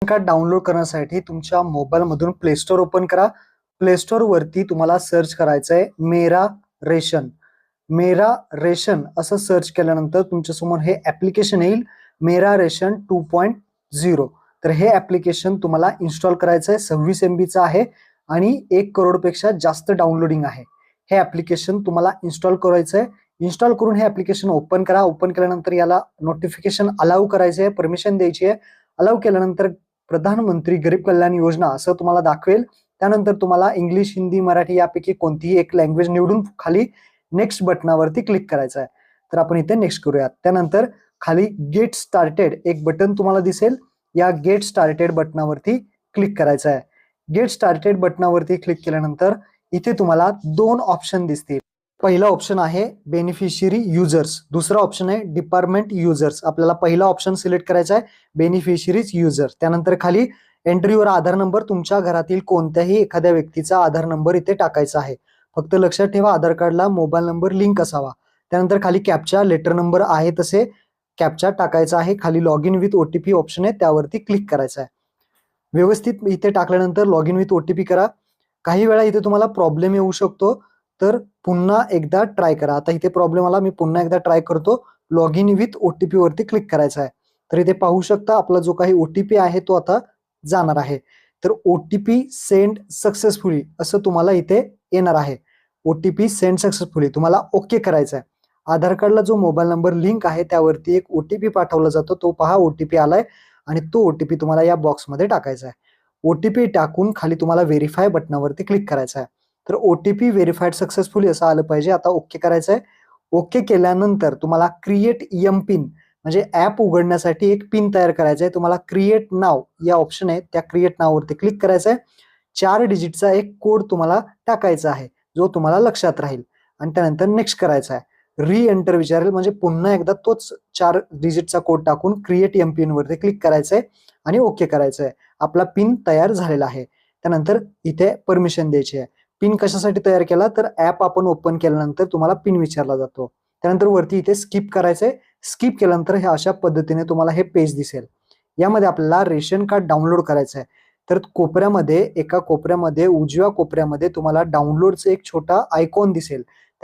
Card download करण्यासाठी तुमच्या मोबाईलमधून प्ले स्टोअर ओपन करा. प्ले स्टोअर वरती तुम्हाला सर्च करायचं आहे मेरा रेशन. मेरा रेशन असं सर्च केल्यानंतर तुमच्यासमोर हे ऍप्लिकेशन येईल, मेरा रेशन 2.0. तर हे ऍप्लिकेशन तुम्हाला इन्स्टॉल करायचं आहे. 26 MB आहे आणि 1 करोडपेक्षा जास्त डाउनलोडिंग आहे. हे ऍप्लिकेशन तुम्हाला इन्स्टॉल करायचं आहे. इन्स्टॉल करून हे ऍप्लिकेशन ओपन करा. ओपन केल्यानंतर याला नोटिफिकेशन अलाउ करायचे आहे, परमिशन द्यायची आहे. अलाउ केल्यानंतर प्रधानमंत्री गरीब कल्याण योजना असं तुम्हाला दाखवेल. त्यानंतर तुम्हाला इंग्लिश, हिंदी, मराठी यापैकी कोणतीही एक लँग्वेज निवडून खाली नेक्स्ट बटनावरती क्लिक करायचं आहे. तर आपण इथे नेक्स्ट करूयात. त्यानंतर खाली गेट स्टार्टेड एक बटन तुम्हाला दिसेल. या गेट स्टार्टेड बटनावरती क्लिक करायचं आहे. गेट स्टार्टेड बटनावरती क्लिक केल्यानंतर इथे तुम्हाला 2 ऑप्शन दिसतील. पहिला ऑप्शन आहे बेनिफिशियरी युजर्स, दुसरा ऑप्शन आहे डिपार्टमेंट युजर्स. आपल्याला पहिला ऑप्शन सिलेक्ट करायचा आहे, बेनिफिशियरीज युजर. त्यानंतर खाली एंट्री युअर आधार नंबर, तुमच्या घरातील कोणत्याही एखाद्या व्यक्तीचा आधार नंबर इथे टाकायचा आहे. फक्त लक्षात ठेवा आधार कार्डला मोबाईल नंबर लिंक असावा. त्यानंतर खाली कॅप्चा लेटर नंबर आहे तसे कॅप्चा टाकायचा आहे. खाली log in with OTP option आहे, त्यावरती क्लिक करायचं आहे. व्यवस्थित इथे टाकल्यानंतर लॉग इन विथ OTP करा. काही वेळा इथे तुम्हाला प्रॉब्लेम येऊ शकतो, तर पुन्हा एकदा ट्राय करा. आता इथे प्रॉब्लेम आला, मी पुन्हा एकदा ट्राय करतो. लॉग इन विथ OTP वरती क्लिक करायचं आहे. तर इथे पाहू शकता आपला जो काही OTP आहे तो आता जाणार आहे. तर OTP सेंड सक्सेसफुली असं तुम्हाला इथे येणार आहे. OTP सेंड सक्सेसफुली तुम्हाला ओके करायचं आहे. आधार कार्डला जो मोबाईल नंबर लिंक आहे त्यावरती एक OTP पाठवला जातो. तो पहा OTP आलाय आणि तो OTP तुम्हाला या बॉक्समध्ये टाकायचा आहे. OTP टाकून खाली तुम्हाला व्हेरीफाय बटनावरती क्लिक करायचं आहे. तर OTP व्हेरीफाईड सक्सेसफुली असं आलं पाहिजे. आता ओके करायचं आहे. ओके केल्यानंतर तुम्हाला क्रिएट पिन म्हणजे ऍप उघडण्यासाठी एक पिन तयार करायचा आहे. तुम्हाला क्रिएट नाव या ऑप्शन आहे, त्या क्रिएट नाववरती क्लिक करायचं आहे. 4 डिजिटचा एक कोड तुम्हाला टाकायचा आहे, जो तुम्हाला लक्षात राहील आणि त्यानंतर नेक्स्ट करायचा आहे. री एंटर विचारेल म्हणजे पुन्हा एकदा तोच 4 डिजिटचा कोड टाकून क्रिएट पिन वरती क्लिक करायचं आहे आणि ओके करायचं आहे. आपला पिन तयार झालेला आहे. त्यानंतर इथे परमिशन द्यायची आहे. पिन कशासाठी तयार केला, तर ऍप आपण ओपन केल्यानंतर तुम्हाला पिन विचारला जातो. त्यानंतर वरती इथे स्किप करायचंय. स्किप केल्यानंतर हे अशा पद्धतीने तुम्हाला हे पेज दिसेल. यामध्ये आपल्याला रेशन कार्ड डाउनलोड करायचं आहे. तर कोपऱ्यामध्ये एका कोपऱ्यामध्ये उजव्या कोपऱ्यामध्ये तुम्हाला डाउनलोडचं एक छोटा आयकॉन दिसेल.